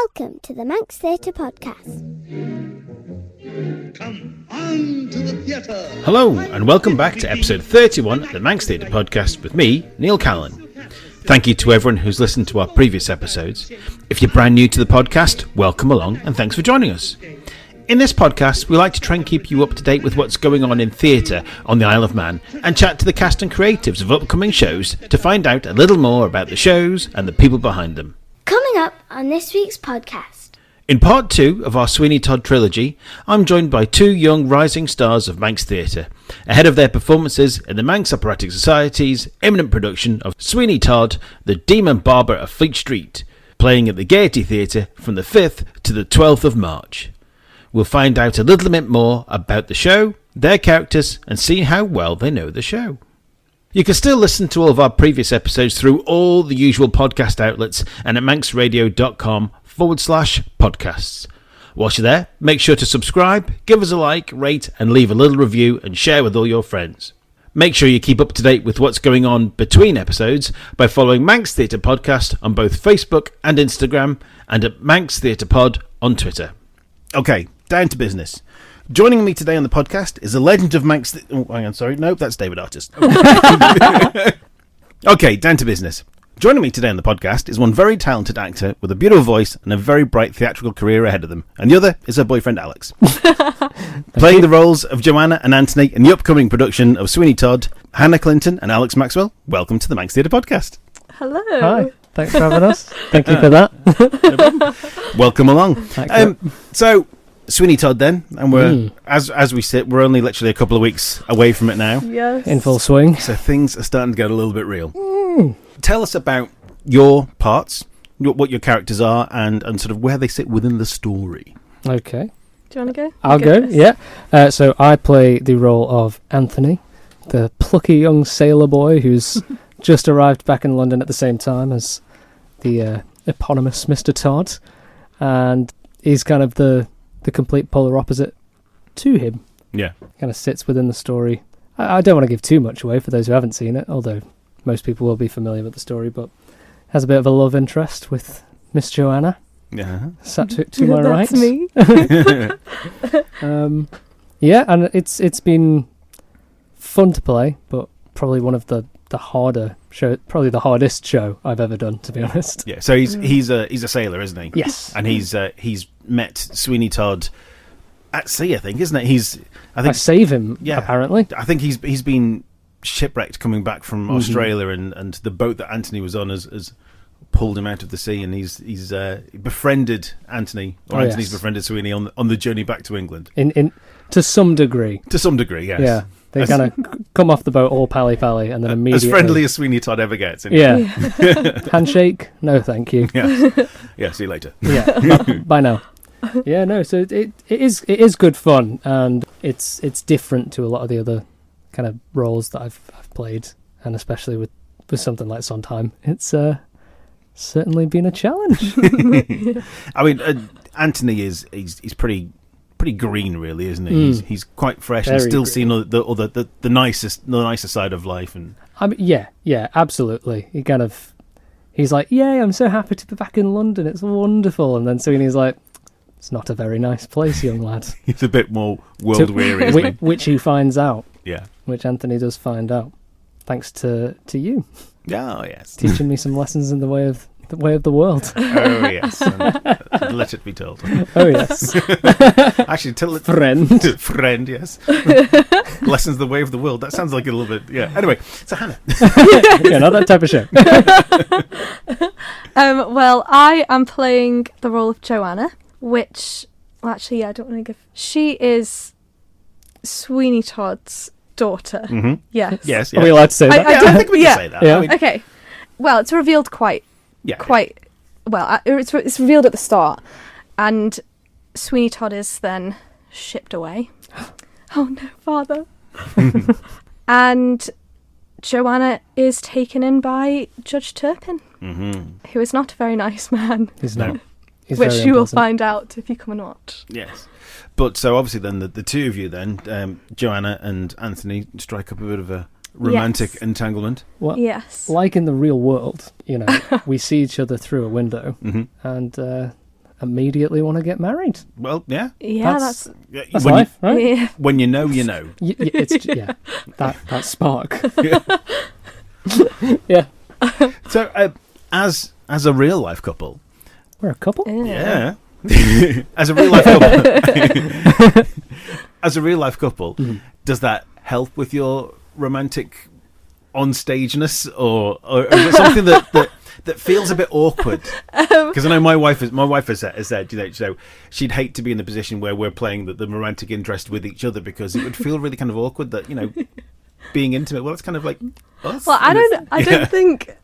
Welcome to the Manx Theatre podcast. Come on to the theatre. Hello, and welcome back to episode 31 of the Manx Theatre podcast with me, Neil Callin. Thank you to everyone who's listened to our previous episodes. If you're brand new to the podcast, welcome along and thanks for joining us. In this podcast, we like to try and keep you up to date with what's going on in theatre on the Isle of Man and chat to the cast and creatives of upcoming shows to find out a little more about the shows and the people behind them. Coming up on this week's podcast. In part 2 of our Sweeney Todd trilogy, I'm joined by two young rising stars of Manx Theatre, ahead of their performances in the Manx Operatic Society's imminent production of Sweeney Todd, the Demon Barber of Fleet Street, playing at the Gaiety Theatre from the 5th to the 12th of March. We'll find out a little bit more about the show, their characters, and see how well they know the show. You can still listen to all of our previous episodes through all the usual podcast outlets and at manxradio.com/podcasts. Whilst you're there, make sure to subscribe, give us a like, rate, and leave a little review and share with all your friends. Make sure you keep up to date with what's going on between episodes by following Manx Theatre Podcast on both Facebook and Instagram, and at Manx Theatre Pod on Twitter. Okay, down to business. Joining me today on the podcast is a legend of Manx... Nope, that's David Artist. Okay, down to business. Joining me today on the podcast is one very talented actor with a beautiful voice and a very bright theatrical career ahead of them. And the other is her boyfriend, Alex. Playing the roles of Johanna and Anthony in the upcoming production of Sweeney Todd, Hannah, Clinton and Alex Maxwell, welcome to the Manx Theatre podcast. Hello. Hi. Thanks for having us. Thank you for that. No problem. Welcome along. So, Sweeney Todd then, and we're as we sit, we're only literally a couple of weeks away from it now. Yes. In full swing. So things are starting to get a little bit real. Tell us about your parts, what your characters are, and sort of where they sit within the story. Okay. Do you want to go? I'll go, yeah. So I play the role of Anthony, the plucky young sailor boy who's just arrived back in London at the same time as the eponymous Mr. Todd. And he's kind of the complete polar opposite to him. Yeah. Kind of sits within the story. I don't want to give too much away for those who haven't seen it, although most people will be familiar with the story, but has a bit of a love interest with Miss Johanna. Yeah. Sat to my right. That's me. Yeah, and it's been fun to play, but probably one of the harder show, probably the hardest show I've ever done, to be honest. Yeah. So he's a sailor, isn't he? Yes. And he's met Sweeney Todd at sea, I think, isn't it? I save him. Yeah. Apparently. I think he's been shipwrecked coming back from Australia, and the boat that Anthony was on has pulled him out of the sea, and he's befriended Anthony, or Anthony's befriended Sweeney on the journey back to England. In to some degree. To some degree, yes. Yeah. They kind of come off the boat all pally-pally, and then immediately... As friendly as Sweeney Todd ever gets. Yeah. Handshake? No, thank you. Yeah, see you later. Yeah, bye now. Yeah, no, so it is good fun, and it's different to a lot of the other kind of roles that I've played, and especially with something like Sondheim. It's certainly been a challenge. I mean, Anthony he's pretty green, really, isn't he? He's quite fresh and still seeing the nicer side of life. And I mean, yeah, absolutely. He's like, yay, I'm so happy to be back in London. It's wonderful. And then Sweeney's like, it's not a very nice place, young lad. He's a bit more world weary, isn't he? Which he finds out. Yeah. Which Anthony does find out, thanks to you. Oh yes, teaching me some lessons in the way of the world. Oh yes, and let it be told. Oh yes. Actually, tell it, friend. Yes. Lessons the way of the world. That sounds like a little bit. Yeah. Anyway, so Hannah. Yeah, not that type of show. Well, I am playing the role of Johanna, which, well, actually, I don't want to give. She is Sweeney Todd's daughter. Mm-hmm. Yes. Yes. Are we allowed to say that? I think we can say that. Yeah. I mean, Okay. Well, it's revealed quite well. It's revealed at the start, and Sweeney Todd is then shipped away. Oh no, father! And Johanna is taken in by Judge Turpin, who is not a very nice man. He's not. He's which very you will unpleasant. find out if you come and watch. Yes. But so obviously then the two of you then, Johanna and Anthony, strike up a bit of a romantic entanglement. Well, yes. Like in the real world, we see each other through a window, and immediately want to get married. Well, yeah. Yeah, That's when life, you, right? yeah. when you know, you know. That spark. Yeah. So, as a real life couple, We're a couple? yeah. As a real life couple, does that help with your romantic on-stageness, or is it something that feels a bit awkward? Because I know my wife has said, you know, she'd hate to be in the position where we're playing the romantic interest with each other, because it would feel really kind of awkward that, you know, being intimate. Well, it's kind of like us. Well, I don't think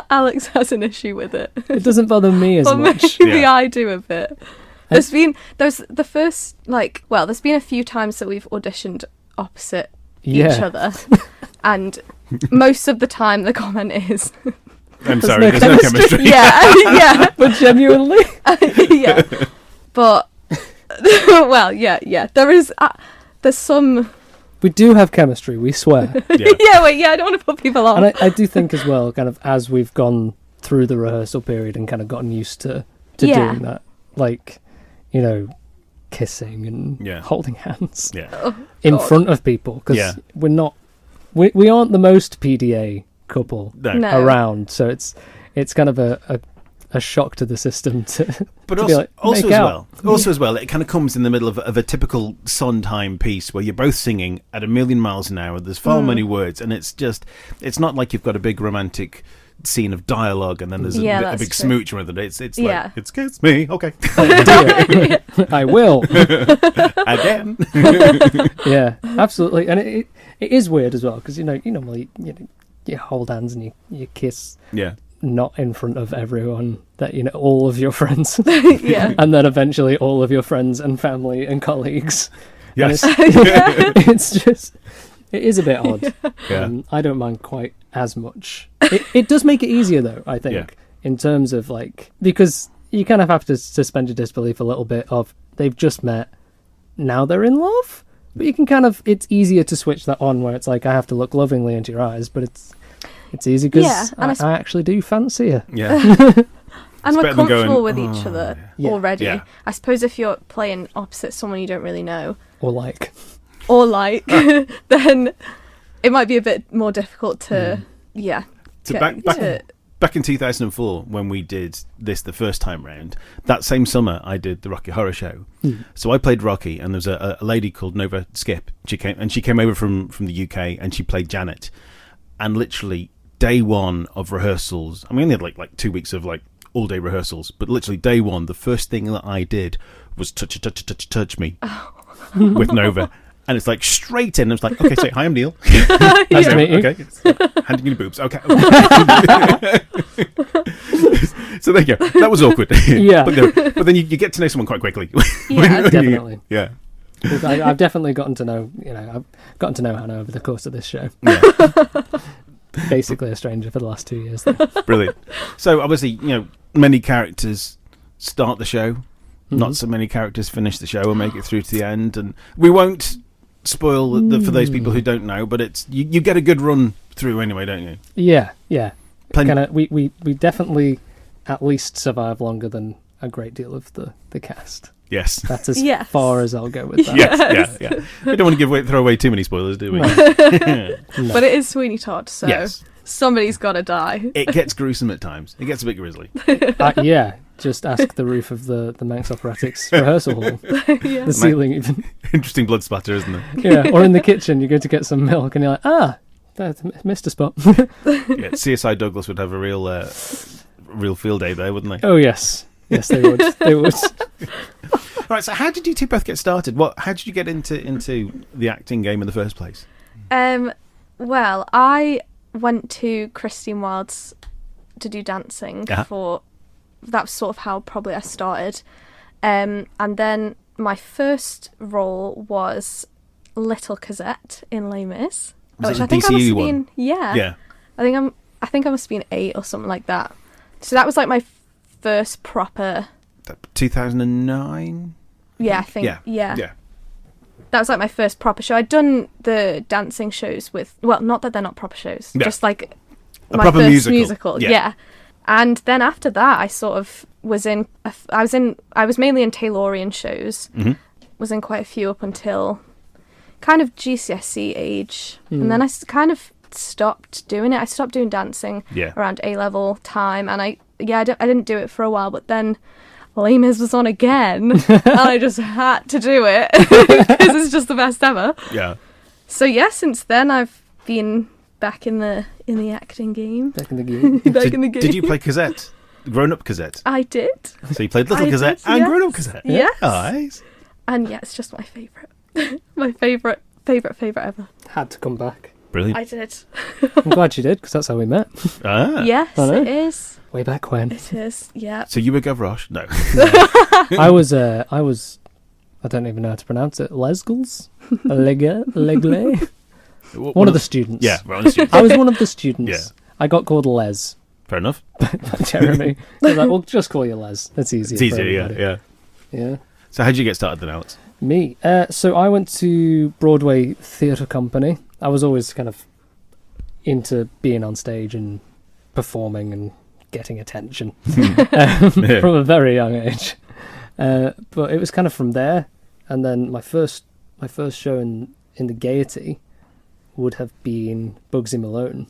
Alex has an issue with it. It doesn't bother me as But much. maybe Yeah. I do a bit. There's been a few times that we've auditioned opposite each other, and most of the time the comment is, I'm sorry, no there's no chemistry. yeah, But genuinely, yeah. But well, yeah. There's some. we do have chemistry, we swear. Yeah. I don't want to put people off. And I do think as well, kind of as we've gone through the rehearsal period and kind of gotten used to doing that, like, you know, kissing and holding hands in front of people, because we're not, we aren't the most PDA couple around, so it's kind of a shock to the system but to also as well, it kind of comes in the middle of a typical Sondheim piece where you're both singing at 1,000,000 miles an hour. There's far many words, and it's not like you've got a big romantic scene of dialogue and then there's a big smooch or anything. It's like, it's kiss me, okay. I will. Again. Yeah, absolutely. And it is weird as well, because you normally you hold hands and you kiss, not in front of everyone, that all of your friends, and then eventually all of your friends and family and colleagues. Yes. And it's just, it is a bit odd. I don't mind quite as much. It does make it easier though, I think, in terms of like, because you kind of have to suspend your disbelief a little bit of, they've just met, now they're in love. But you can kind of, it's easier to switch that on where it's like, I have to look lovingly into your eyes, but it's easy because I actually do fancy her. Yeah. And we're comfortable with each other already. Yeah. I suppose if you're playing opposite someone you don't really know, or like, then it might be a bit more difficult to, Back in 2004, when we did this the first time round, that same summer I did the Rocky Horror Show. So I played Rocky, and there was a lady called Nova Skip. She came over from the UK, and she played Janet. And literally day one of rehearsals, I mean, we only had like 2 weeks of like all day rehearsals, but literally day one, the first thing that I did was touch me with Nova. And it's like straight in. I was like, okay, say hi, I'm Neil. Nice to meet you. Okay, handing you the boobs. Okay. So there you go. That was awkward. Yeah. But then you get to know someone quite quickly. Definitely. Yeah. I've definitely gotten to know, I've gotten to know Hannah over the course of this show. Yeah. Basically a stranger for the last 2 years. Brilliant. So obviously, many characters start the show. Not so many characters finish the show and make it through to the end. And we won't spoil for those people who don't know, but it's you get a good run through anyway, don't you? Yeah. We definitely at least survive longer than a great deal of the cast. Yes. That's as far as I'll go with that. Yes. We don't want to throw away too many spoilers, do we? No. But it is Sweeney Todd, so somebody's got to die. It gets gruesome at times. It gets a bit grisly. Just ask the roof of the Manx Operatics rehearsal hall. The ceiling even. Interesting blood splatter, isn't it? Yeah, or in the kitchen, you go to get some milk and you're like, missed a spot. CSI Douglas would have a real field day there, wouldn't they? Oh, yes. Yes, they would. They would. Right, so how did you two both get started? How did you get into the acting game in the first place? Well, I went to Christine Wilde's to do dancing for... That's sort of how probably I started. And then my first role was Little Cosette in Les Mis, which I think I must have been. Yeah. I think I must have been 8 or something like that. So that was like my first proper. 2009. Yeah, I think. Yeah. That was like my first proper show. I'd done the dancing shows with. Well, not that they're not proper shows. Just like a my proper first musical. Yeah. And then after that, I sort of was in. I was mainly in Taylorian shows. Mm-hmm. Was in quite a few up until kind of GCSE age, and then I kind of stopped doing it. I stopped doing dancing around A-level time, and I didn't do it for a while. But then Les Mis was on again, and I just had to do it because it's just the best ever. Yeah. So since then I've been back in the acting game. Back in the game. In the game. Did you play Cosette? Grown-up Cosette? I did. So you played Little I Cosette did, and yes. Grown-up Cosette? Yes. Nice. And it's just my favourite. My favourite ever. Had to come back. Brilliant. I did. I'm glad you did, because that's how we met. Ah. Yes, I know. it is. Way back when. It is, yeah. So you were Gavroche? No. I was, I don't even know how to pronounce it, Lesgles? Legle? One of the students. Yeah, one of the students. I was one of the students. Yeah. I got called Les Fair enough. by Jeremy. I was like, well, just call you Les. That's easier. It's easier, for everybody. yeah. Yeah. So how did you get started then, Alex? Me. So I went to Broadway Theatre Company. I was always kind of into being on stage and performing and getting attention from a very young age. But it was kind of from there. And then my first show in the Gaiety would have been Bugsy Malone,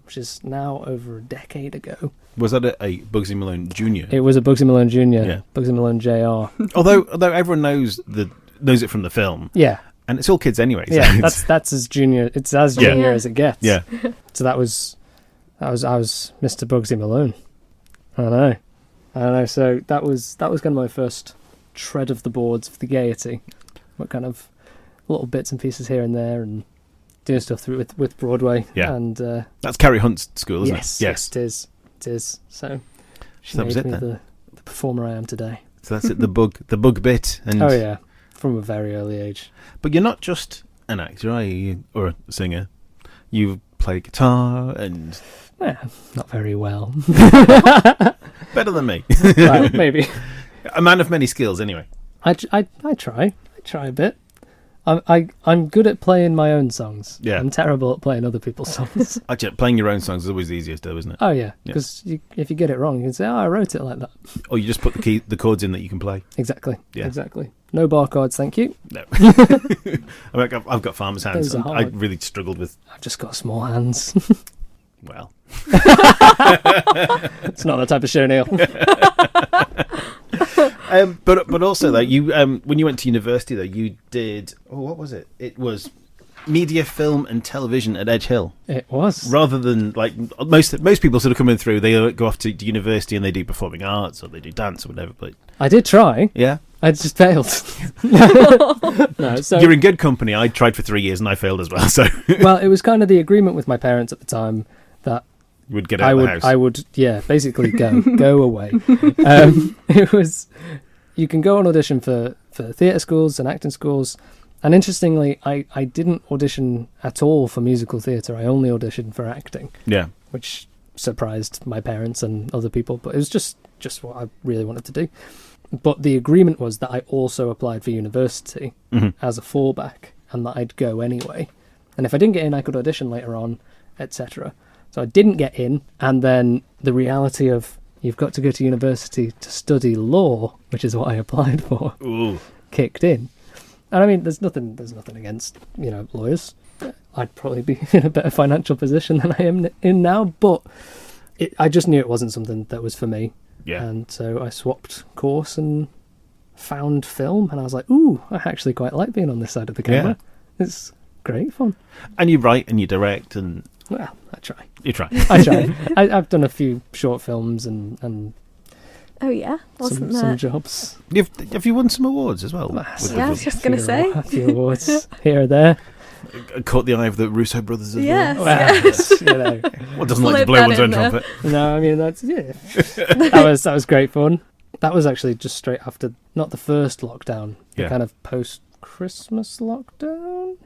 which is now over a decade ago. Was that a Bugsy Malone Jr.? It was a Bugsy Malone Jr., Yeah. Bugsy Malone Jr. although everyone knows it from the film, Yeah, and it's all kids anyway. So yeah, it's- that's as junior. It's as Yeah. junior as it gets. yeah. So I was Mr. Bugsy Malone. I know. So that was kind of my first tread of the boards of the Gaiety. What kind of little bits and pieces here and there, and doing stuff through with Broadway. Yeah. And That's Carrie Hunt's school, isn't yes, it? yes, it is. So she That was made it me then. the performer I am today. So that's it. The bug bit. And Oh yeah, from a very early age. But you're not just an actor, are you? Or a singer. You play guitar and Yeah, not very well. better than me. Well, maybe. A man of many skills, anyway. I try a bit. I'm good at playing my own songs. Yeah. I'm terrible at playing other people's songs. Actually, playing your own songs is always the easiest, though, isn't it? Oh yeah, because if you get it wrong, you can say, "Oh, I wrote it like that." Or you just put the chords in that you can play. Exactly. Yeah. Exactly. No bar chords, thank you. No. I mean, I've got farmer's hands. Those are I hard. really struggled with. I've just got small hands. Well, It's not that type of show, Neil. but also though, you when you went to university though, you did. Oh, what was it? It was media, film, and television at Edge Hill. It was. Rather than like most people sort of coming through, they go off to university and they do performing arts or they do dance or whatever. But I did try. yeah, I just failed. No, so you're in good company. I tried for 3 years and I failed as well. So well, it was kind of the agreement with my parents at the time that you would get out of the house. I would, yeah, basically go away. It was, you can go on audition for theatre schools and acting schools, and interestingly, I didn't audition at all for musical theatre. I only auditioned for acting, Yeah, which surprised my parents and other people, but it was just what I really wanted to do. But the agreement was that I also applied for university as a fallback, and that I'd go anyway. And if I didn't get in, I could audition later on, etc. So I didn't get in, and then the reality of you've got to go to university to study law, which is what I applied for, ooh, kicked in. And I mean, there's nothing against, lawyers. I'd probably be in a better financial position than I am in now, but I just knew it wasn't something that was for me. yeah. And so I swapped course and found film, and I was like, ooh, I actually quite like being on this side of the camera. It's great fun. And you write and you direct and Well, I try. you try. I try. I've done a few short films and Oh yeah, wasn't some there? jobs. Have you won some awards as well? Yeah, I was just going to say. A few awards here or there. Caught the eye of the Russo brothers as Yes. well. Well, Yes. What doesn't like to Slip blow that one's in own there. trumpet? No, I mean that was great fun. That was actually just straight after, not the first lockdown, the Yeah. kind of post-Christmas lockdown.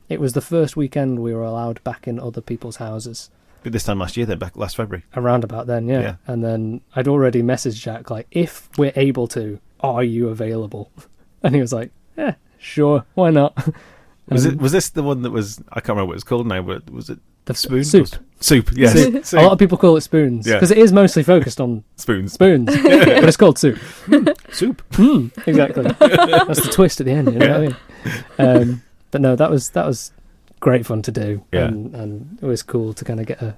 It was the first weekend we were allowed back in other people's houses. But this time last year, then, back last February. Around about then, yeah. Yeah. And then I'd already messaged Jack, like, if we're able to, are you available? And he was like, yeah, sure, why not? Was this the one that was? I can't remember what it's called now. But was it Spoon? soup. Soup, yes. Soup. A lot of people call it spoons Yeah. because it is mostly focused on Spoons. spoons, but it's called soup. Soup. Exactly. That's the twist at the end. You know what I mean? But no, that was great fun to do, Yeah. and it was cool to kind of get a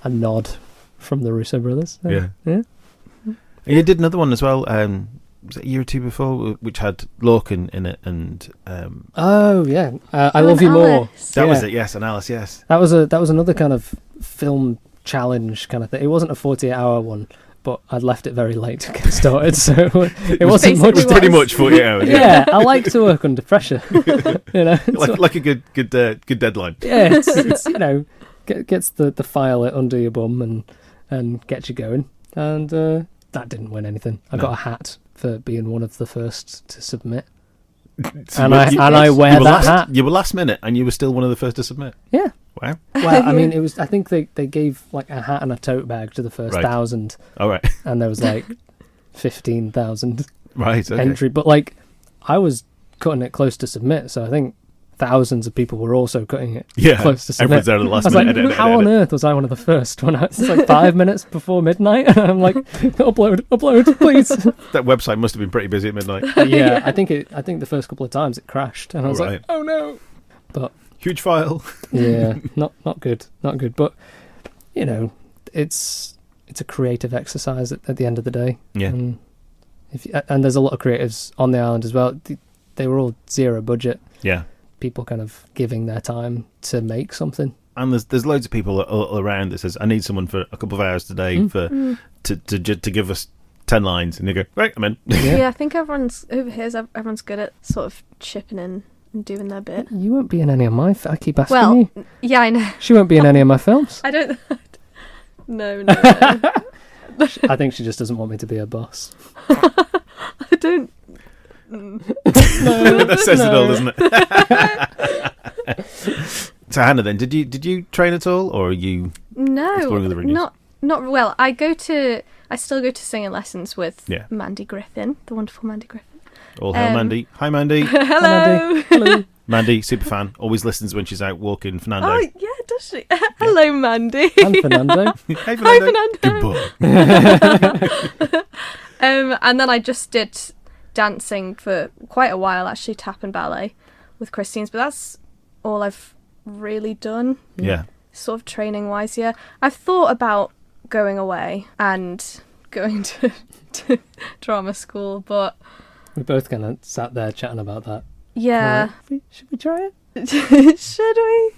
nod from the Russo brothers. Yeah. Yeah. And you did another one as well, was it a year or two before, which had Lorcan in it, and Oh yeah, I Love You More. that Yeah. was it. Yes, and Alice. Yes. That was another kind of film challenge kind of thing. It wasn't a 48-hour one, but I'd left it very late to get started, so it wasn't much. It was pretty much 48 hours. Yeah, I like to work under pressure. You know, like a good deadline. yeah, it's you know, gets the file it under your bum and gets you going. And that didn't win anything. I got a hat for being one of the first to submit. So And I wear that hat. You were last minute, and you were still one of the first to submit. Yeah. Wow. Well, I mean, it was. I think they gave like a hat and a tote bag to the first Right. 1,000, All right. and there was like 15,000 Right. Okay. entry. But like, I was cutting it close to submit, so I think thousands of people were also cutting it Yeah. close to submit. Everyone's there at the last I was minute. like, edit, how edit, on edit. earth was I one of the first when it's like 5 minutes before midnight? And I'm like, upload, please. That website must have been pretty busy at midnight. Yeah, I think the first couple of times it crashed, and I was Right. like, oh no. But Huge file. yeah, not good. But you know, it's a creative exercise at the end of the day. Yeah. And and there's a lot of creatives on the island as well. They were all zero budget. Yeah. People kind of giving their time to make something. And there's loads of people all around that says, I need someone for a couple of hours today to give us 10 lines, and you go, right, I'm in. Yeah, I think everyone's good at sort of chipping in and doing their bit. You won't be in any of my. I keep asking Well, you. yeah, I know. She won't be in any of my films. I don't. No. I think she just doesn't want me to be her boss. I don't. That says it all, doesn't it? So Hannah, then, did you train at all, or are you exploring other venues? Not well. I still go to singing lessons with Yeah. Mandy Griffin, the wonderful Mandy Griffin. All hail Mandy. Hi, Mandy. Hello. Hello. Mandy, super fan. Always listens when she's out walking Fernando. Oh yeah, does she? Hello, Mandy. And Fernando. Hey, Hi, Fernando. Fernando. Good boy. And then I just did dancing for quite a while, actually, tap and ballet with Christine's, but that's all I've really done. Yeah. Sort of training wise, yeah. I've thought about going away and going to drama school, but We both kind of sat there chatting about that. yeah. Should we try it? Should we?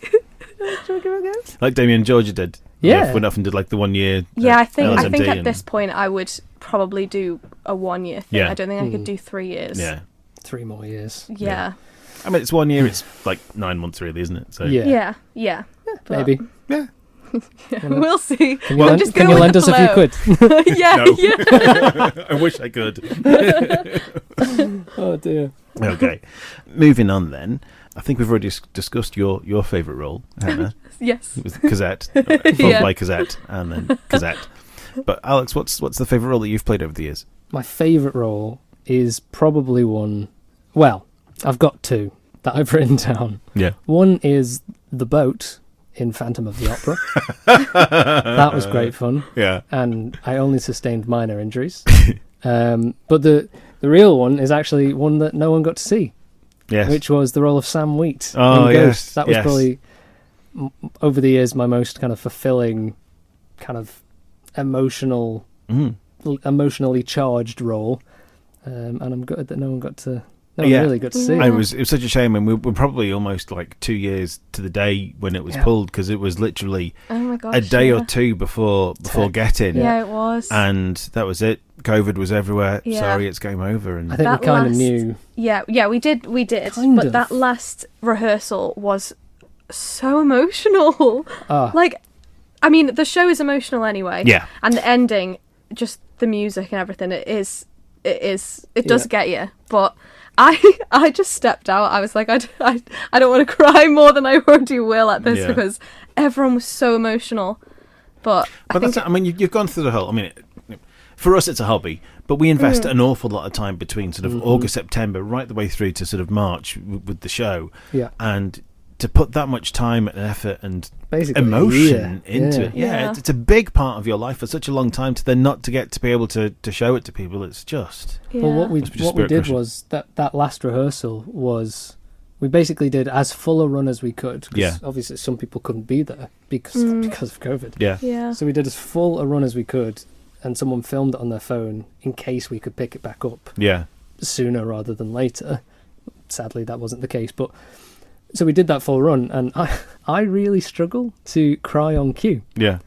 Should we give it a go? Like Damien and Georgia did. Yeah. Went off and did like the 1 year. Yeah, I think LSMD at and- this point I would probably do a 1 year thing. Yeah. I don't think I could do 3 years. Yeah. 3 more years. Yeah. I mean, it's 1 year. It's like 9 months, really, isn't it? So Yeah. Yeah. But- Maybe. Yeah. We'll see. Can We'll you, just can go you with lend the us a few flow. quid? Yeah, No. yeah. I wish I could. Oh dear. Okay. Moving on then. I think we've already discussed your favourite role, Hannah. Yes. It was Cosette, followed Yeah. by Cosette, and then Cosette. But Alex, what's the favourite role that you've played over the years? My favourite role is probably one. Well, I've got two that I've written down. Yeah. One is the boat in Phantom of the Opera. That was great fun, Yeah. and I only sustained minor injuries. But the real one is actually one that no one got to see, Yes. which was the role of Sam Wheat Oh, in yes, Ghost. That was yes. probably over the years my most kind of fulfilling, kind of emotionally charged role, and I'm gutted that no one really got to see. It was such a shame, and we're probably almost like 2 years to the day when it was pulled, because it was literally Oh my gosh. a day or two before getting. Yeah, it was. And that was it. COVID was everywhere. Yeah. Sorry, it's game over. And I think That we kind of last- knew. Yeah, we did. Kind But of. that last rehearsal was so emotional. Ah, Like, I mean, the show is emotional anyway. Yeah. And the ending, just the music and everything, it does get you. But I just stepped out. I was like, I don't want to cry more than I already will at this, Yeah. because everyone was so emotional. But I think that's, I mean, you've gone through the whole. I mean, for us, it's a hobby, but we invest an awful lot of time between sort of August, September, right the way through to sort of March with the show. yeah. And to put that much time and effort and Basically, emotion into it. Yeah. It's a big part of your life for such a long time, to then not to get to be able to show it to people. It's just... Well, what we It's just did spirit-crushing. was that last rehearsal was we basically did as full a run as we could. 'Cause Yeah. obviously, some people couldn't be there because of COVID. Yeah. Yeah. So we did as full a run as we could, and someone filmed it on their phone in case we could pick it back up Yeah. sooner rather than later. Sadly, that wasn't the case, but so we did that full run, and I really struggle to cry on cue. Yeah.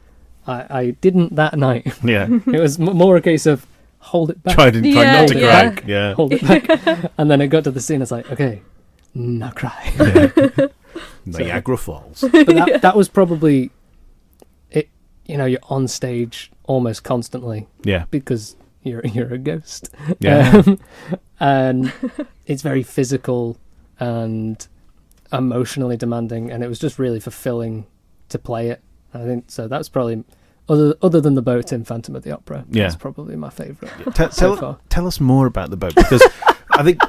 I didn't that night. Yeah. It was more a case of hold it back, Try not to Yeah. cry. Yeah. hold it back, and then it got to the scene. It's like, okay, now cry. Yeah. Niagara Falls. But that was probably it. You know, you're on stage almost constantly Yeah. because you're a ghost. Yeah. And it's very physical and emotionally demanding, and it was just really fulfilling to play it. I think so. That's probably other than the boat in Phantom of the Opera. Yeah. That's probably my favourite. so far. Tell us more about the boat, because I think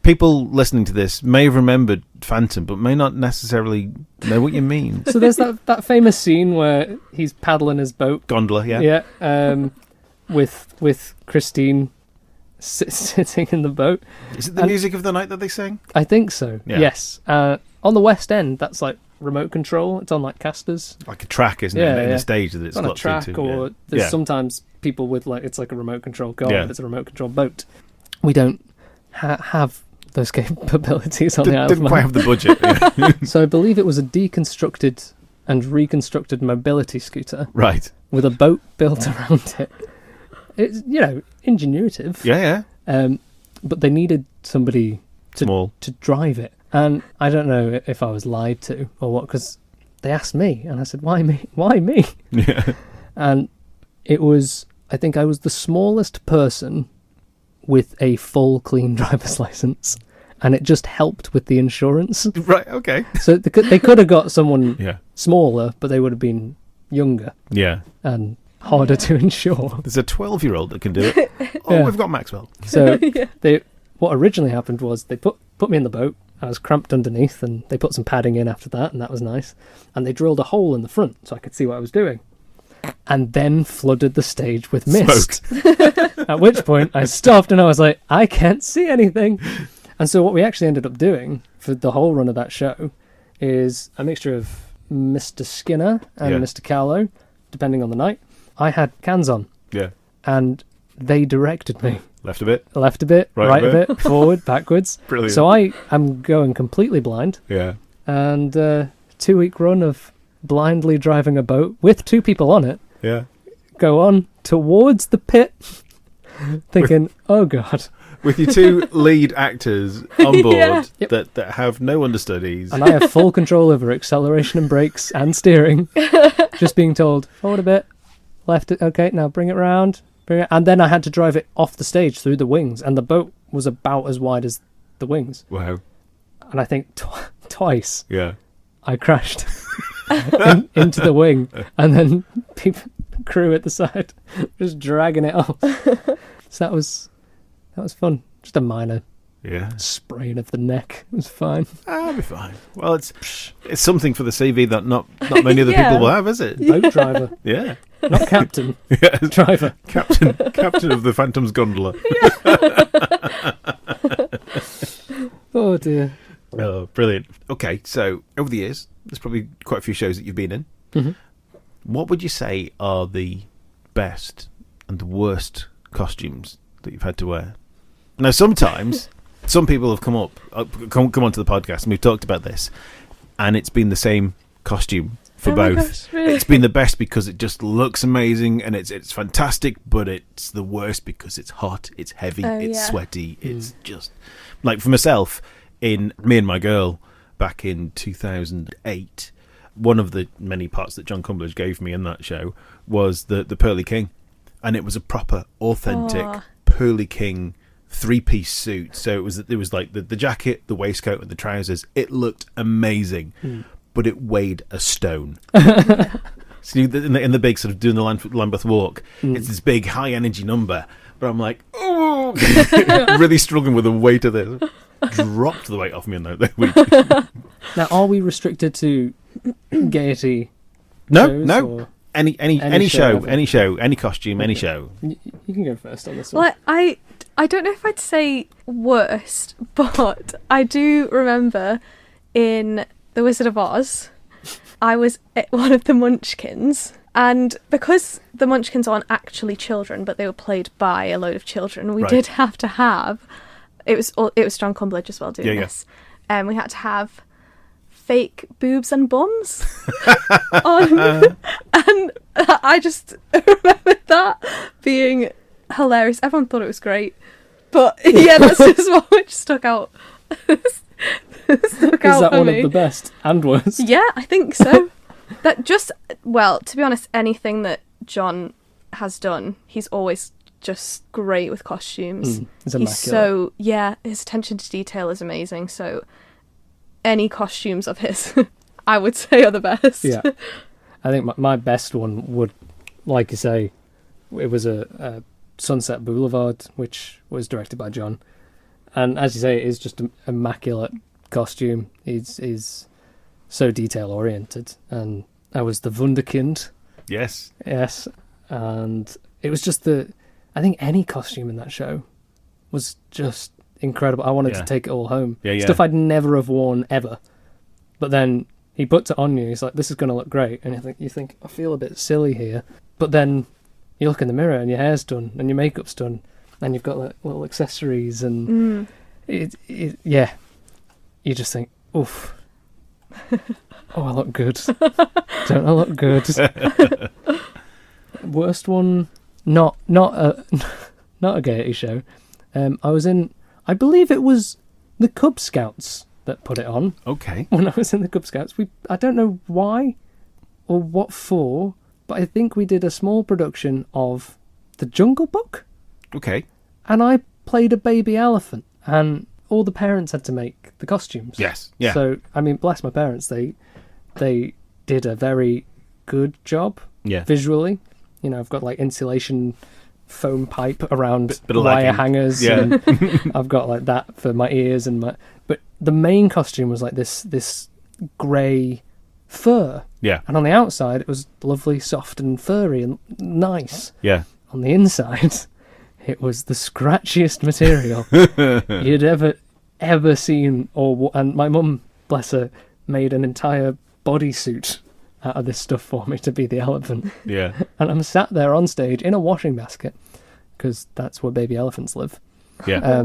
people listening to this may have remembered Phantom, but may not necessarily know what you mean. So there's that famous scene where he's paddling his boat. Gondola, yeah. Yeah. With Christine sitting in the boat. Is it the music of the night that they sing? I think so. Yeah. Yes. On the West End, that's like remote control. It's on like casters. Like a track, isn't it? Yeah, In yeah. the stage that it's It's on a got track, into. or Yeah. there's Yeah. sometimes people with like it's like a remote control car, Yeah. but it's a remote control boat. We don't have those capabilities on the Isle of Didn't quite Man. have the budget. Yeah. So I believe it was a deconstructed and reconstructed mobility scooter Right. with a boat built around it. It's, you know, ingenuitive. Yeah, yeah. But they needed somebody Small. to drive it. And I don't know if I was lied to or what, because they asked me, and I said, why me? Why me? Yeah. And it was, I think I was the smallest person with a full clean driver's license, and it just helped with the insurance. Right, okay. So they could have got someone Yeah. smaller, but they would have been younger Yeah. and harder to insure. There's a 12-year-old that can do it. Oh, Yeah. we've got Maxwell. So what originally happened was they put me in the boat. I was cramped underneath, and they put some padding in after that, and that was nice. And they drilled a hole in the front so I could see what I was doing. And then flooded the stage with mist. At which point I stopped and I was like, I can't see anything. And so what we actually ended up doing for the whole run of that show is a mixture of Mr. Skinner and Yeah. Mr. Carlo, depending on the night. I had cans on, Yeah. and they directed me. Left a bit. Left a bit, right a bit, forward, backwards. Brilliant. So I am going completely blind, Yeah. and 2-week run of blindly driving a boat with 2 people on it, Yeah. go on towards the pit, thinking, oh God. With your 2 lead actors on board Yeah. Yep. that have no understudies. And I have full control over acceleration and brakes and steering, just being told, forward a bit, left it, okay, now bring it round. And then I had to drive it off the stage through the wings, and the boat was about as wide as the wings. Wow. And I think twice Yeah. I crashed into the wing, and then crew at the side just dragging it off. So that was fun. Just a minor Yeah. sprain of the neck. It was fine. I'll be fine. Well, it's something for the CV that not many other Yeah. people will have, is it? Boat driver, Yeah. not captain. Yeah. Driver. Captain of the Phantom's gondola. Oh dear. Oh, brilliant. Okay, so over the years, there's probably quite a few shows that you've been in. Mm-hmm. What would you say are the best and the worst costumes that you've had to wear? Now, sometimes some people have come onto the podcast, and we've talked about this, and it's been the same costume for Oh my both. gosh, really? It's been the best because it just looks amazing and it's fantastic, but it's the worst because it's hot, it's heavy, it's yeah. sweaty, it's just like for myself in Me and My Girl back in 2008. One of the many parts that John Cumberledge gave me in that show was the Pearly King, and it was a proper authentic Aw. Pearly King 3-piece suit. So it was like the jacket, the waistcoat, and the trousers. It looked amazing, but it weighed a stone. So in the big sort of doing the Lambeth walk, it's this big high energy number, but I'm like, oh, really struggling with the weight of this. dropped the weight off me in that week. Now, are we restricted to Gaiety? No, shows, no. or- Any show, show, any show, any costume, any Okay. show. You can go first on this one. Well, I don't know if I'd say worst, but I do remember in The Wizard of Oz, I was one of the Munchkins. And because the Munchkins aren't actually children, but they were played by a load of children, we Right. did have to have... It was John Cumberledge as well doing Yeah. this. We had to have fake boobs and bums on. And I just remember that being hilarious. Everyone thought it was great. But yeah, that's just one which stuck out. Is that for one me. of the best and worst? Yeah, I think so. To be honest, anything that John has done, he's always just great with costumes. It's He's immaculate. his attention to detail is amazing. So any costumes of his, I would say, are the best. Yeah. I think my best one would, like you say, it was a Sunset Boulevard, which was directed by John. And as you say, it is just an immaculate costume. He's so detail-oriented. And I was the Wunderkind. Yes. Yes. And it was just I think any costume in that show was just incredible. I wanted to take it all home. Yeah. Stuff I'd never have worn ever. But then he puts it on you. He's like, "This is going to look great," and you think, "I feel a bit silly here." But then you look in the mirror and your hair's done and your makeup's done, and you've got like little accessories, and you just think, "Oof, oh, I look good." Don't I look good? Worst one, not a Gaiety show. I believe it was the Cub Scouts that put it on. Okay. When I was in the Cub Scouts, I don't know why or what for, but I think we did a small production of The Jungle Book, Okay. and I played a baby elephant, and all the parents had to make the costumes. Yes. Yeah. So, I mean, bless my parents, they did a very good job Yeah. visually. You know, I've got like insulation foam pipe around Bit of wire lighting. hangers. Yeah. And I've got like that for my ears but the main costume was like this grey fur. Yeah. And on the outside it was lovely, soft and furry and nice. Yeah. On the inside it was the scratchiest material you'd ever seen. And my mum, bless her, made an entire bodysuit out of this stuff for me to be the elephant. Yeah. And I'm sat there on stage in a washing basket, because that's where baby elephants live. Yeah.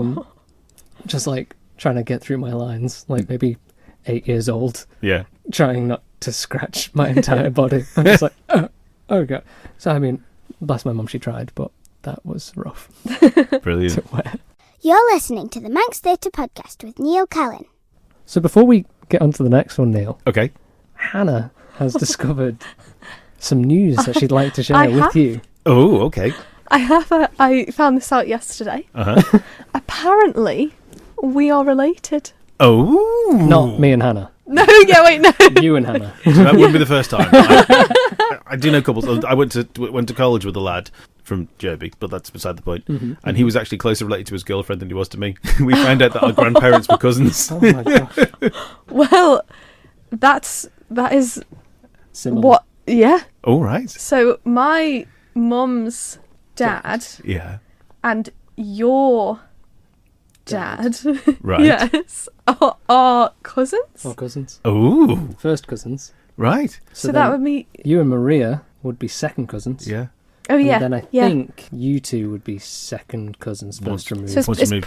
Just like trying to get through my lines, like maybe 8 years old, Yeah. trying not to scratch my entire body. I'm just like, oh God. So, I mean, bless my mum, she tried, but that was rough Brilliant. to wear. You're listening to the Manx Theatre podcast with Neil Callin. So before we get on to the next one, Neil, Okay. Hannah has discovered some news that she'd like to share with you. Oh, okay. I found this out yesterday. Uh-huh. Apparently, we are related. Oh. Not me and Hannah. No, yeah, wait, no. You and Hannah. So that wouldn't be the first time. I do know couples. I went to college with a lad from Derby, but that's beside the point. Mm-hmm. And he was actually closer related to his girlfriend than he was to me. We found out that our grandparents were cousins. Oh my gosh. Well, that is Similar. what, yeah. All right. So my mum's dad Yeah. and your dad, Right. yes, are cousins. Or cousins. Oh. First cousins. Right. So that would be, You and Maria would be second cousins. Yeah. oh yeah, And then I yeah. think you two would be second cousins, Once- first removed. So it's, Once it's you moved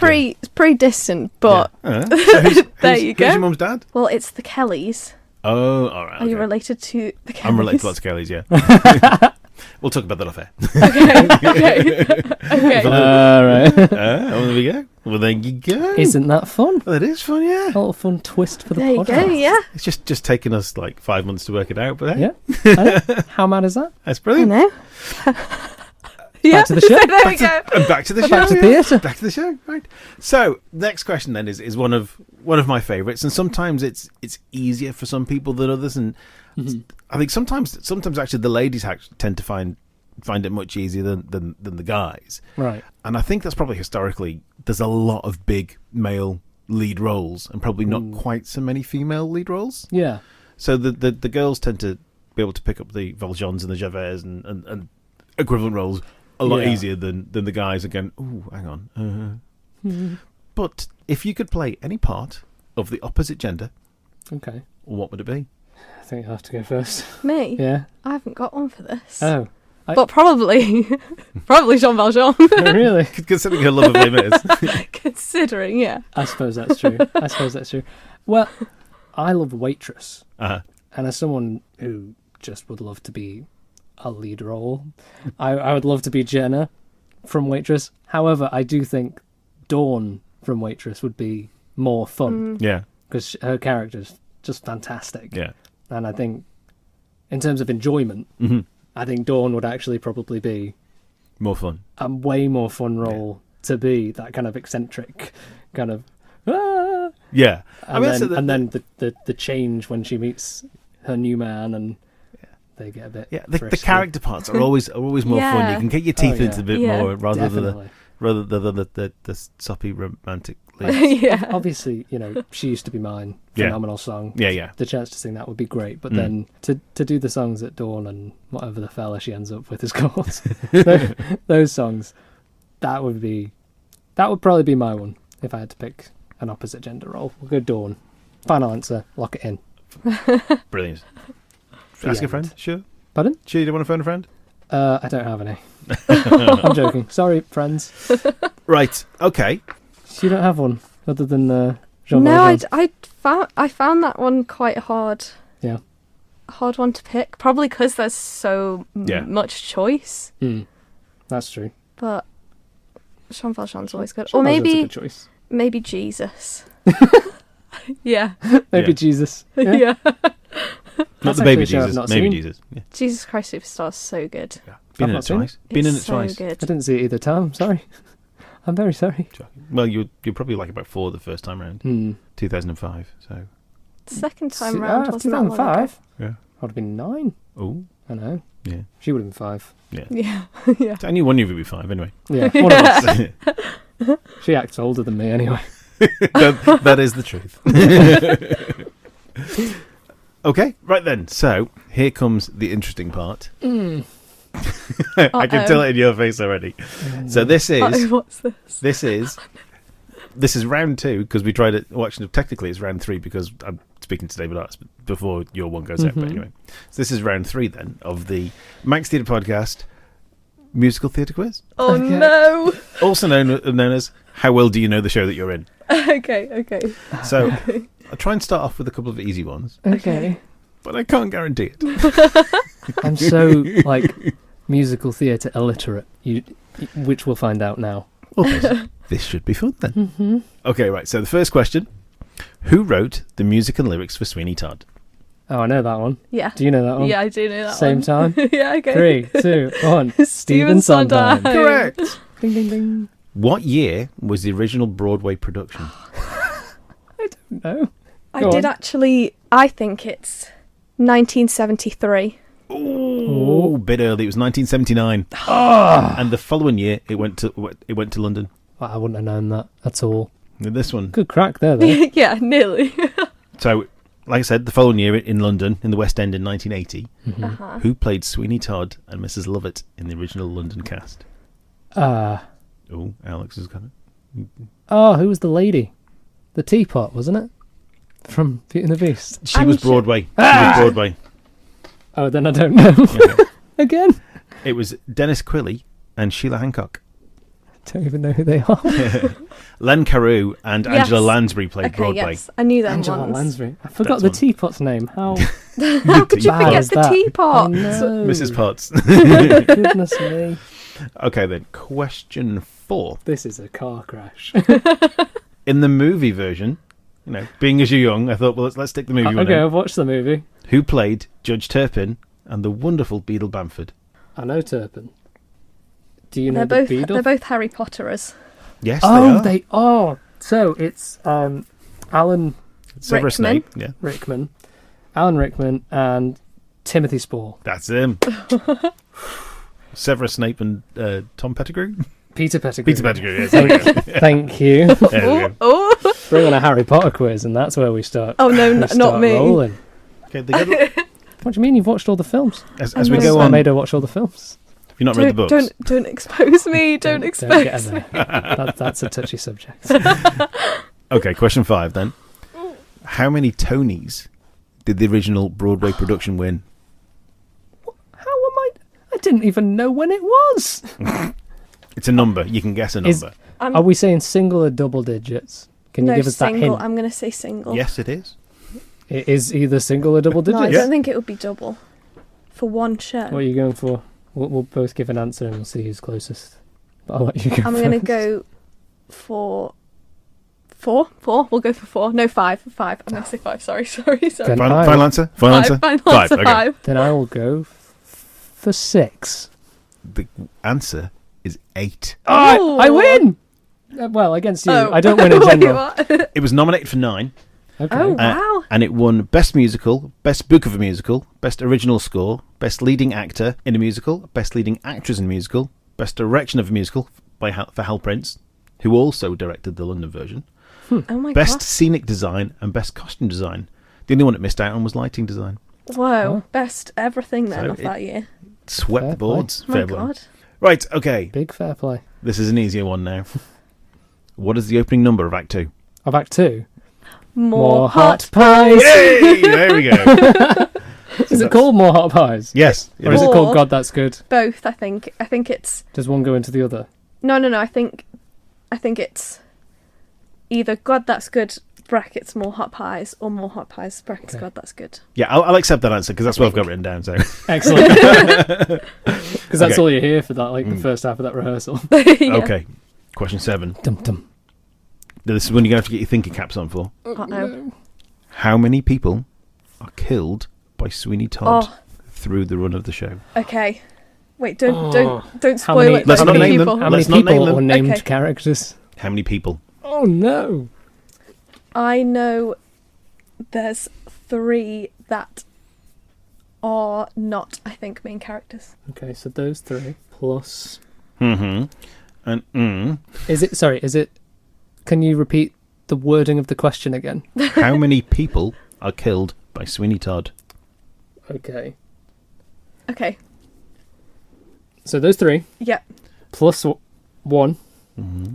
pretty distant, but Yeah. So There you who's go. your mum's dad? well, it's the Kellys. Oh, all right. Are you okay. related to the Kellys? I'm related to lots of Kellys, yeah. We'll talk about that off air. Okay. Right. There we go. Well, there you go. Isn't that fun? Well, it is fun, yeah. A little fun twist for the There you podcast. go. Yeah. It's just taken us like 5 months to work it out, but hey, Yeah. I know. How mad is that? that's I brilliant. know. Yeah. Back to the show. There we go. And back to the show. Back to yeah. theatre. Back to the show. Right. So, next question then is one of my favourites, and sometimes it's easier for some people than others, and I think sometimes actually the ladies tend to find it much easier than the guys. Right. And I think that's probably historically there's a lot of big male lead roles and probably not quite so many female lead roles. Yeah. So the girls tend to be able to pick up the Valjeans and the Javers and equivalent roles a lot easier than the guys again. Ooh, hang on. But if you could play any part of the opposite gender, Okay. what would it be? I think I have to go first. Me? Yeah. I haven't got one for this. Oh. But probably Jean Valjean. Really? Considering her love of him is. Considering, yeah. I suppose that's true. Well, I love Waitress. Uh-huh. And as someone who just would love to be a lead role, I would love to be Jenna from Waitress. However, I do think Dawn from Waitress would be more fun. Yeah. Because her character's just fantastic. Yeah. And I think, in terms of enjoyment, I think Dawn would actually probably be More fun. a way more fun role to be that kind of eccentric kind of. Ah! Yeah. And then the change when she meets her new man and they get a bit. Yeah, the frisky. character parts are always more fun. Yeah. You can get your teeth into a bit more rather Definitely. than the soppy romantic leads. Yeah. Obviously, She Used to Be Mine, Yeah. phenomenal song. Yeah. The chance to sing that would be great, but then to do the songs at Dawn and whatever the fella she ends up with is called, those songs, that would probably be my one if I had to pick an opposite gender role. We'll go Dawn. Final answer. Lock it in. Brilliant. The Ask a end. friend, sure. Pardon? Sure, you don't want to phone a friend? I don't have any. I'm joking. Sorry, friends. Right, okay. You don't have one other than Jean No, Valjean. I found that one quite hard. Yeah. Hard one to pick. Probably because there's so much choice. That's true. But Jean Valjean's always good. Jean Or Valjean's a maybe good choice. maybe Jesus. Yeah. Maybe Yeah. Jesus. Yeah. Not That's the baby actually a show I've Jesus, not maybe seen. Jesus. Yeah. Jesus Christ Superstar is so good. Been in not it seen twice. Been in it It's so twice. good. I didn't see it either time. Sorry. I'm very sorry. Well, you're probably like about 4 the first time round. 2005, so. Second time round wasn't that one 2005. Yeah. I would have been 9. Oh, I know. yeah. She would have been 5. Yeah. Yeah. Yeah. I knew one of you would be 5 anyway. Yeah. One of us. She acts older than me anyway. that is the truth. Okay, right then. So, here comes the interesting part. I can tell it in your face already. So this is What's this? This is round 2 because we tried it. Well, actually, technically it's round 3 because I'm speaking to David Arts before your one goes out. But anyway, so this is round 3 then of the Manx Theatre podcast musical theatre quiz, Oh Okay. no. also known as How Well Do You Know the Show That You're In? Okay. So I'll try and start off with a couple of easy ones, Okay. but I can't guarantee it. I'm so, musical theatre illiterate, which we'll find out now. Well, this should be fun then. Okay, right. So the first question: who wrote the music and lyrics for Sweeney Todd? Oh, I know that one. Yeah. Do you know that one? Yeah, I do know that Same one. time? Yeah, okay. 3, 2, 1. Stephen Sondheim. Correct. Ding, ding, ding. What year was the original Broadway production? No. I Go did on. actually. I think it's 1973. Oh, a bit early. It was 1979, Ah! and the following year it went to London. Well, I wouldn't have known that at all. And this one. Good crack there, though. Yeah, nearly. So, like I said, the following year in London, in the West End in 1980, Uh-huh. who played Sweeney Todd and Mrs. Lovett in the original London cast? Oh, Alex has got it. who was the lady? The teapot, wasn't it? From Beauty and the Beast. She was Broadway. She Ah! was Broadway. Oh, then I don't know. Okay. Again? It was Dennis Quilley and Sheila Hancock. Don't even know who they are. Len Carew and Yes. Angela Lansbury played Okay, Broadway. yes, I knew them Angela ones. Lansbury. I forgot That's the one. teapot's name. How How could you bad forget is the that? teapot? I know. Mrs. Potts. Goodness me. Okay, then. Question 4. This is a car crash. In the movie version, being as you're young, I thought, well, let's stick the movie one Okay, in. I've watched the movie. Who played Judge Turpin and the wonderful Beadle Bamford? I know Turpin. Do you know They're the Beadle? both Oh, Harry Potterers. Yes, they are. So it's Alan Severus Rickman. Snape. Yeah, Rickman, Alan Rickman, and Timothy Spall. that's him. Severus Snape and Tom Pettigrew? Peter Pettigrew. Peter Pettigrew, yes. There we go. Thank you. There we go. Oh, Bring on a Harry Potter quiz, and that's where we start. Oh no, we start not me. Rolling. Okay, What do you mean you've watched all the films? as we go I on, made her watch all the films. have you not read the books? Don't expose me. Don't get expose her me. there. That's a touchy subject. Okay, question 5 then. How many Tonys did the original Broadway production win? How am I? I didn't even know when it was. It's a number. You can guess a number. Are we saying single or double digits? Can you give us single. that hint? I'm going to say single. Yes, it is. It is either single or double No, I digits. don't think it would be double for one show. What are you going for? We'll both give an answer and we'll see who's closest. But I'll let you go I'm first. going to go for 4. 4. We'll go for 4. No, 5. 5. I'm going to say 5. Sorry. Then Final answer? Final answer? Final answer, Okay. 5. Then I will go for 6. The answer is 8. Oh, I win! Well, against you. Oh. I don't win in general. It was nominated for 9. Okay. Oh, wow. And it won Best Musical, Best Book of a Musical, Best Original Score, Best Leading Actor in a Musical, Best Leading Actress in a Musical, Best Direction of a Musical for Hal Prince, who also directed the London version, Oh my Best Scenic Design and Best Costume Design. The only one it missed out on was Lighting Design. God. Whoa. Oh. Best everything then So of that year. Swept Fair the boards. Oh my Fair play. God. Right, okay. Big fair play. This is an easier one now. What is the opening number of Act 2? Of Act 2. More hot pies. Yay! There we go. Is it called More Hot Pies? Yes. Or is it Or- called God That's Good? Both, I think. I think it's... Does one go into the other? No. I think it's either God That's Good brackets More Hot Pies or More Hot Pies brackets Okay. God That's Good. Yeah, I'll accept that answer because that's what I've got written down. So Excellent. Because that's Okay. all you hear for that, like the first half of that rehearsal. Yeah. Okay, question 7. Dum dum. Now, this is when you're going to have to get your thinking caps on for. Uh-oh. How many people are killed by Sweeney Todd Oh, through the run of the show? okay. Wait, don't How spoil many- it. Let's for not the name them. people. How many Let's not name people them. or named Okay. characters? How many people? Oh no. I know there's 3 that are not, I think, main characters. Okay, so those 3 plus. Mm-hmm. And Is it? Can you repeat the wording of the question again? how many people are killed by Sweeney Todd? Okay. Okay. So those 3 Yep. plus 1 Mm-hmm.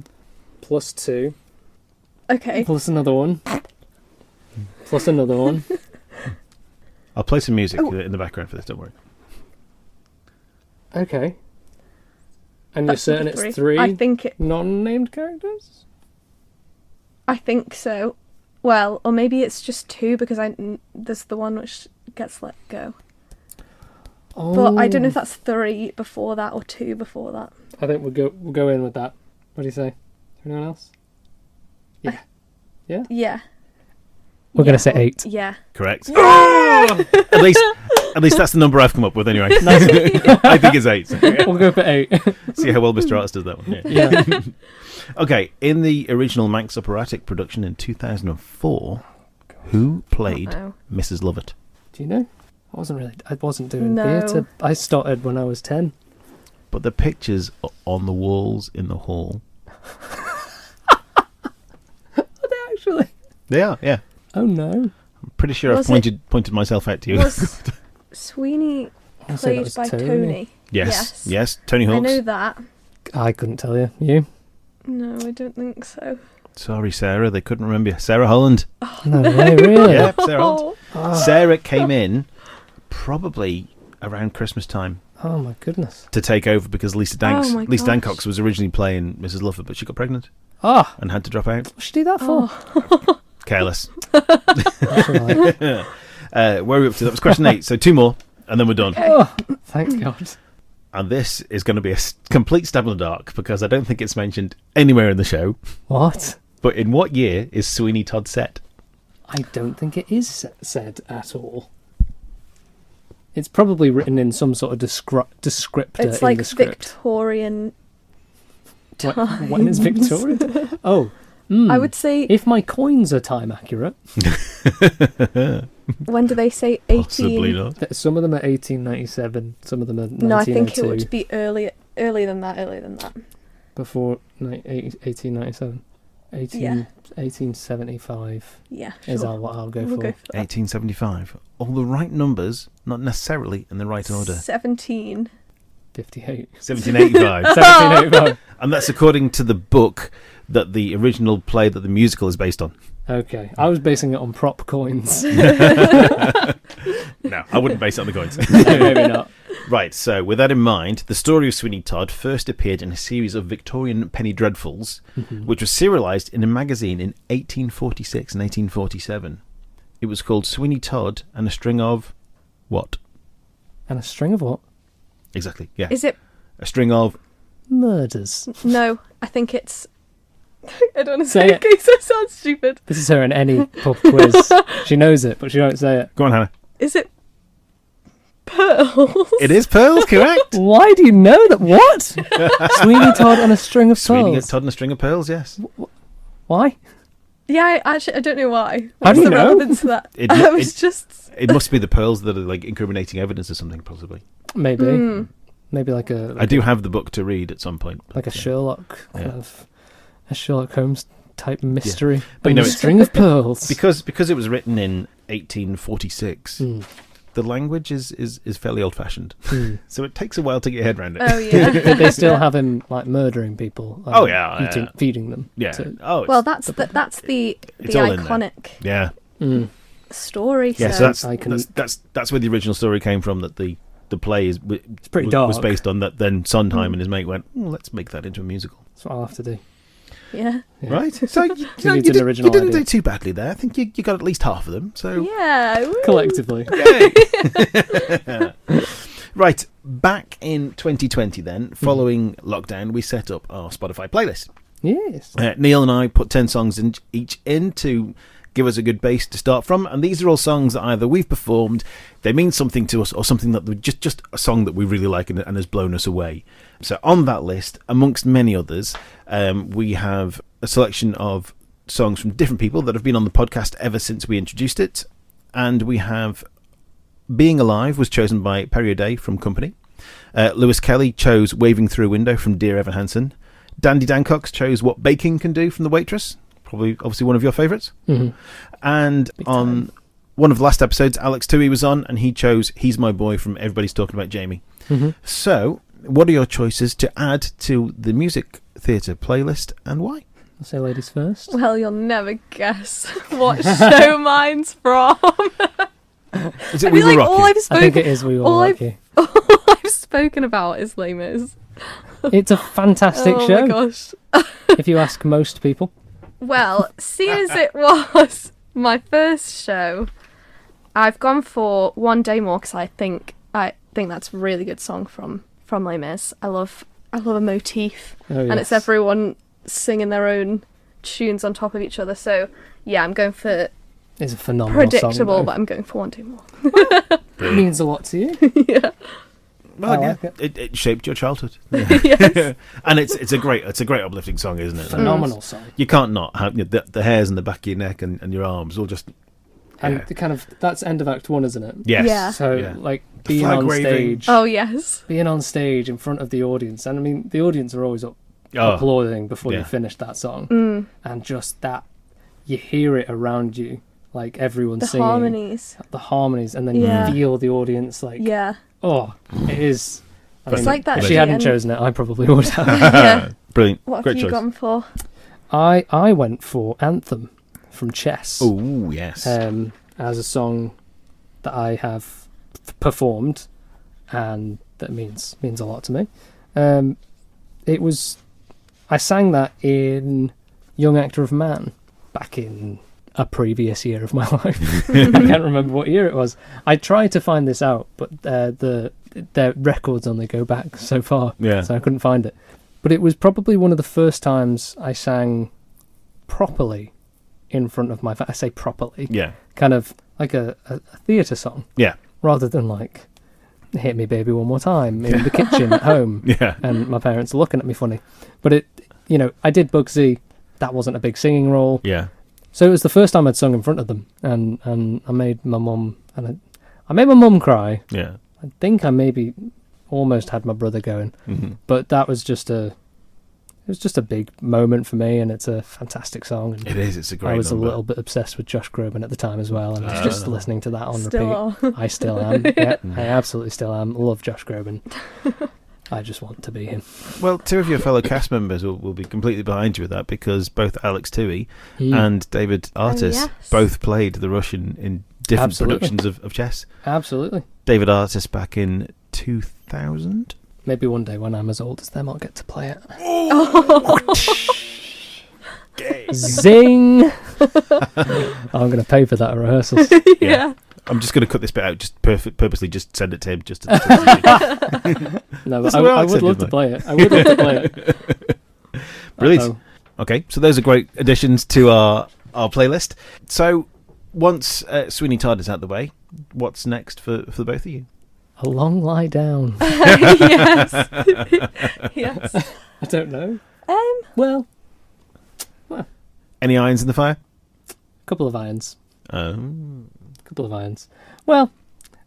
plus 2 Okay. plus another 1 plus another 1. I'll play some music Oh. in the background for this. Don't worry. Okay. And That's you're certain number it's 3. 3 I think it. non-named characters? I think so. Well, or maybe it's just 2 because there's the one which gets let go. Oh. But I don't know if that's 3 before that or 2 before that. I think we'll go in with that. What do you say? Anyone else? Yeah. We're going to say 8. Yeah. Correct. At least that's the number I've come up with anyway. I think it's 8. We'll go for 8. See how well Mr. Arts does that one. Yeah. Yeah. Okay, in the original Manx Operatic production in 2004, who played Uh-oh. Mrs. Lovett? Do you know? I wasn't doing No. theatre. I started when I was 10. But the pictures are on the walls in the hall. Actually. They are, yeah. Oh no. I'm pretty sure Was I've pointed myself out to you. Was Sweeney I'll say that played was by Tony. Tony? Yes, Tony I Hawks. know that. I couldn't tell you. You? No, I don't think so. Sorry, Sarah, they couldn't remember you. Sarah Holland. No way, really? Yeah, Sarah Holland. Oh, Sarah came in probably around Christmas time Oh my goodness. to take over because Lisa Oh my Lisa gosh. Dancox was originally playing Mrs. Lovett, but she got pregnant Ah, and had to drop out. what'd she do that for? oh. Careless. That's right. Where are we up to? That was question 8, so 2 more, and then we're done. Okay. Oh, thank God. And this is going to be a complete stab in the dark because I don't think it's mentioned anywhere in the show. What? But in what year is Sweeney Todd set? I don't think it is said at all. It's probably written in some sort of descriptor It's in like the script. Victorian time. When is Victoria? Oh, I would say, if my coins are time accurate, when do they say 18? Possibly not. some of them are 1897, some of them are 1902. No, I think it would be earlier than that. Before 1897. Yeah. 1875 Yeah, is sure. what I'll go We'll for. go for that. 1875. All the right numbers, not necessarily in the right order. 17. 58. 1785. 1785. And that's according to the book that the original play that the musical is based on. Okay, I was basing it on prop coins. No, I wouldn't base it on the coins. No, maybe not. Right, so with that in mind, the story of Sweeney Todd first appeared in a series of Victorian penny dreadfuls, which was serialised in a magazine in 1846 and 1847. It was called Sweeney Todd and a String of... what? And a string of what? Exactly, yeah. Is it? A string of... Murders. No, I think it's... I don't want to Say say it. it in case I sound stupid. This is her in any pub quiz. She knows it, but she won't say it. Go on, Hannah. Is it pearls? It is pearls, correct. Why do you know that? What? Sweeney Todd and a string of Sweeney pearls. Todd and a String of Pearls, yes. Why? Yeah, I don't know why. How What's do you the know? relevance to that? It- I was it- just... It must be the pearls that are like incriminating evidence or something, possibly. Maybe. Maybe like a... I do have the book to read at some point. but, Like a yeah. Sherlock kind Yeah. of... A Sherlock Holmes type mystery. But And you know, a it's- string of pearls. Because it was written in 1846, Mm. the language is fairly old-fashioned. Mm. So it takes a while to get your head around it. Oh, yeah. Did they still have him like murdering people? Oh, yeah, eating, yeah. feeding them. Yeah. to- Oh, it's, Well, that's the it's all in there. iconic yeah. Mm. story. Yeah, so so Iconic. that's where the original story came from, that the play is It's pretty was dark. based on that. Then Sondheim and his mate went, let's make that into a musical. That's what I'll have to do. yeah. Yeah. Right? So you, needs an original you didn't idea. do too badly there. I think you got at least half of them. So Yeah. woo. Collectively. Yay. Right, back in 2020 then, following lockdown, we set up our Spotify playlist. Yes. Neil and I put 10 songs each in to give us a good base to start from, and these are all songs that either we've performed, they mean something to us, or something that just a song that we really like and has blown us away. So on that list, amongst many others, we have a selection of songs from different people that have been on the podcast ever since we introduced it, and we have Being Alive was chosen by Perry O'Day from Company. Lewis Kelly chose Waving Through a Window from Dear Evan Hansen. Dandy Dancox chose What Baking Can Do from The Waitress, obviously one of your favourites. Mm-hmm. And Big on time. one of the last episodes, Alex Toohey was on, and he chose He's My Boy from Everybody's Talking About Jamie. Mm-hmm. So, what are your choices to add to the Music Theatre playlist, and why? I'll say ladies first. Well, you'll never guess what show mine's from. Is it I We feel Will like Rock all You? I've I spoken, think it is We Will all Rock I've- You. all I've spoken about is Les Mis. It's a fantastic Oh show. my gosh. If you ask most people. Well, seeing as it was my first show, I've gone for One Day More because I think that's a really good song from Les Mis. I love a motif, Oh, and it's yes. everyone singing their own tunes on top of each other. So yeah, I'm going for It's a phenomenal predictable, song. but I'm going for One Day More. It means a lot to you. Yeah. Well, I yeah, like it shaped your childhood. Yes. And it's a great uplifting song, isn't it? Phenomenal song. You can't not have the hairs in the back of your neck and your arms all just... And Yeah. the kind of that's end of Act 1, isn't it? Yes. Yeah. So Yeah. like The being flag on waving. stage, Oh yes. being on stage in front of the audience, and I mean the audience are always Oh, applauding before yeah. you finish that song, Mm. and just that you hear it around you, like everyone The singing harmonies. the harmonies, and then Yeah. you feel the audience like, Yeah. oh, it is. I It's mean, like that If at she the hadn't end. chosen it, I probably would have. Yeah. Brilliant. What have Great you choice. gone for? I went for Anthem from Chess. Oh, yes. As a song that I have performed and that means a lot to me. I sang that in Young Actor of Man back in a previous year of my life. I can't remember what year it was. I tried to find this out, but their records only go back so far, Yeah. so I couldn't find it. But it was probably one of the first times I sang properly in front of I say properly, Yeah. kind of like a theatre song, Yeah. rather than like Hit Me Baby One More Time in the kitchen at home, Yeah. and my parents are looking at me funny. But I did Bugsy. That wasn't a big singing role, Yeah. so it was the first time I'd sung in front of them, and I made my mum I made my mum cry. Yeah. I think I maybe almost had my brother going, Mm-hmm. but that was just it was just a big moment for me, and it's a fantastic song. And It is. It's a great I was number. a little bit obsessed with Josh Groban at the time as well, and I was just listening to that on Still repeat. I still am. Yeah, I absolutely still am. Love Josh Groban. I just want to be him. Well, two of your fellow cast members will be completely behind you with that, because both Alex Toohey and David Artis yes. both played the Russian in different Absolutely. productions of chess. Absolutely. David Artis back in 2000. Maybe one day when I'm as old as them, I'll get to play it. Zing! I'm going to pay for that at rehearsals. Yeah. I'm just going to cut this bit out. Just purposely, just send it to him. Just to No, That's but the way I Alex would said, love to didn't play it. I would love to play it. Brilliant. Uh-oh. Okay, so those are great additions to our playlist. So once Sweeney Todd is out the way, what's next for the both of you? A long lie down. Yes. Yes. I don't know. Well, Any irons in the fire? a couple of irons. Well,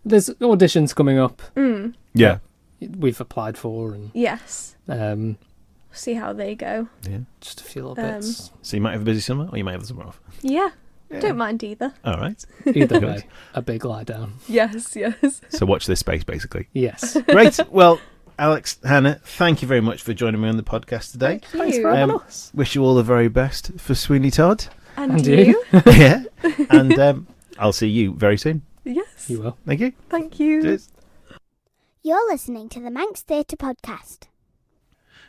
there's auditions coming up. Yeah. We've applied for, and Yes. um, See how they go. Yeah. just a few little bits. So you might have a busy summer, or you might have the summer off. Yeah. Don't mind either. All right. Either Good. way, a big lie down. Yes, yes. So watch this space, basically. Yes. Great. Well, Alex, Hannah, thank you very much for joining me on the podcast today. Thank you. us. Wish you all the very best for Sweeney Todd. And you. you. Yeah. And I'll see you very soon. Yes. You will. Thank you. Thank you. Cheers. You're listening to the Manx Theatre podcast.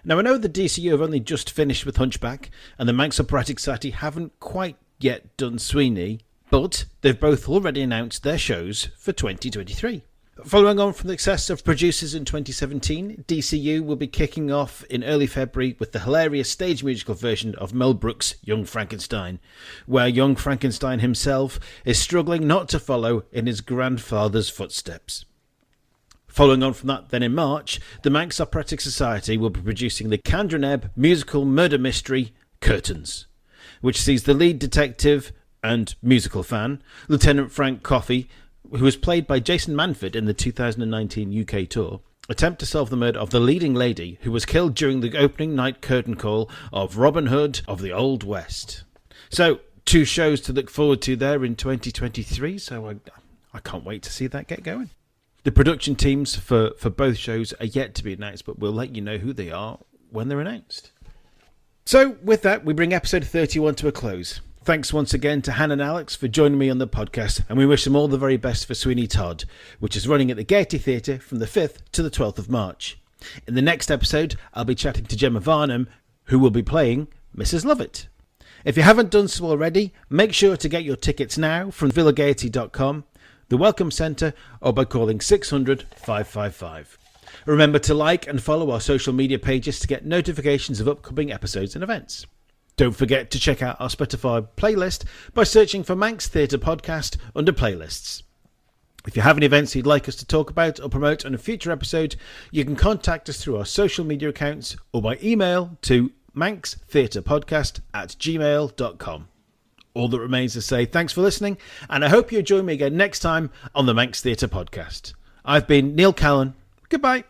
Now, I know the DCU have only just finished with Hunchback, and the Manx Operatic Society haven't quite yet done Sweeney, but they've both already announced their shows for 2023. Following on from the success of Producers in 2017, DCU will be kicking off in early February with the hilarious stage musical version of Mel Brooks' Young Frankenstein, where young Frankenstein himself is struggling not to follow in his grandfather's footsteps. Following on from that, then in March, the Manx Operatic Society will be producing the Candraneb musical murder mystery Curtains, which sees the lead detective and musical fan, Lieutenant Frank Coffey, who was played by Jason Manford in the 2019 UK tour, attempt to solve the murder of the leading lady who was killed during the opening night curtain call of Robin Hood of the Old West. So, 2 shows to look forward to there in 2023, so I can't wait to see that get going. The production teams for both shows are yet to be announced, but we'll let you know who they are when they're announced. So, with that, we bring episode 31 to a close. Thanks once again to Hannah and Alex for joining me on the podcast, and we wish them all the very best for Sweeney Todd, which is running at the Gaiety Theatre from the 5th to the 12th of March. In the next episode, I'll be chatting to Gemma Varnham, who will be playing Mrs. Lovett. If you haven't done so already, make sure to get your tickets now from villagaiety.com, the Welcome Centre, or by calling 600 555. Remember to like and follow our social media pages to get notifications of upcoming episodes and events. Don't forget to check out our Spotify playlist by searching for Manx Theatre Podcast under playlists. If you have any events you'd like us to talk about or promote on a future episode, you can contact us through our social media accounts or by email to manxtheatrepodcast@gmail.com. All that remains to say thanks for listening, and I hope you'll join me again next time on the Manx Theatre Podcast. I've been Neil Callin. Goodbye.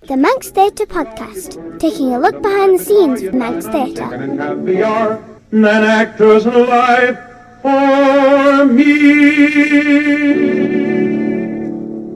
The Manx Theatre podcast, taking a look behind the scenes of Manx Theatre. And happier than actors' life for me.